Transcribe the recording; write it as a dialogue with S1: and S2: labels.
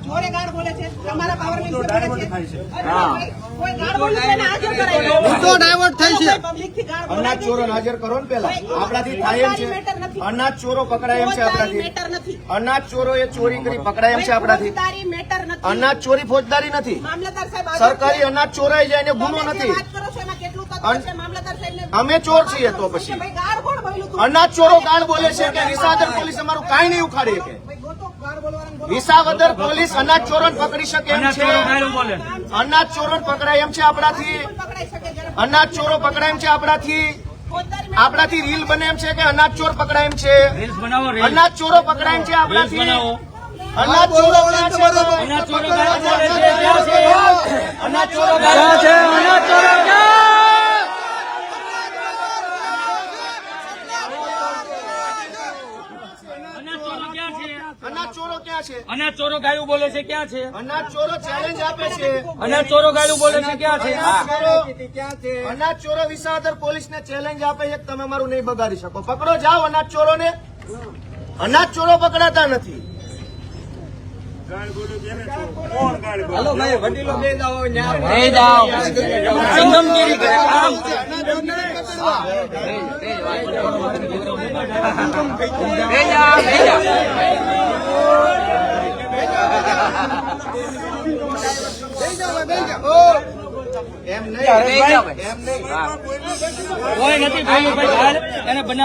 S1: જોરે ગાળ બોલે છે, તમારા પાવર મિનિસ્ટર બોલે છે, કોઈ ગાળ બોલે છે ને હાજર કરાય,
S2: મુદ્દો ડાયવર્ટ થાય છે।
S1: પબ્લિક થી ગાળ બોલે
S3: અનાજ ચોરો હાજર કરો ને પેલા, આપણાથી થાય એમ છે, અનાજ ચોરો પકડાય એમ છે આપણાથી,
S1: મેટર નથી,
S3: અનાજ ચોરો એ ચોરી કરી પકડાય એમ છે આપણાથી,
S1: ફોજદારી મેટર નથી,
S3: અનાજ ચોરી ફોજદારી નથી,
S1: મામલતદાર સાહેબ
S3: સરકારી અનાજ ચોરાઈ જાય ને ગુનો નથી,
S1: વાત કરો છો એમાં કેટલું તથ્ય છે? મામલતદાર સાહેબને
S3: અમે ચોર છીએ તો પછી
S1: ભાઈ ગાળ કોણ બોલ્યું તું?
S3: અનાજ ચોરો ગાળ બોલે છે કે વિસાવદર પોલીસ અમારું કાંઈ નહીં ઉખાડી શકે,
S1: ભાઈ ગોતો ગાળ બોલવાનું
S3: વિસાવદર પોલીસ અનાજ ચોરોને પકડી શકે એમ છે, અનાજ ચોરો પકડાય એમ છે આપણાથી,
S1: પકડાઈ શકે જ્યારે
S3: અનાજ ચોરો પકડાય એમ છે આપણાથી,
S1: ફોજદારી
S3: આપણાથી રીલ બને એમ છે કે અનાજ ચોર પકડાય એમ છે, અનાજ ચોરો પકડાય એમ છે આપણાથી, અનાજ ચોરો ક્યાં છે?
S2: અનાજ ચોરો ક્યાં છે?
S3: અનાજ ચોરો
S2: ક્યાં છે? અનાજ ચોરો ક્યાં?
S3: અનાજ ચોરો ક્યાં છે?
S2: અનાજ ચોરો ગાયું બોલે છે ક્યાં છે?
S3: અનાજ ચોરો ચેલેન્જ આપે છે,
S2: અનાજ ચોરો ગાયું બોલે છે ક્યાં છે?
S3: અનાજ ચોરો વિસાવદર પોલીસ ને ચેલેન્જ આપે છે કે તમે અમારું નહીં બગાડી શકો, પકડો જાઓ અનાજ ચોરો ને, અનાજ ચોરો પકડાતા નથી,
S2: હાલો ભાઈ વડીલો બે જાઓ સંગમગીરી કરે આમ
S3: એમ નહીં, એમ નહીં,
S2: કોઈ નથી ભાઈ એને બનાવ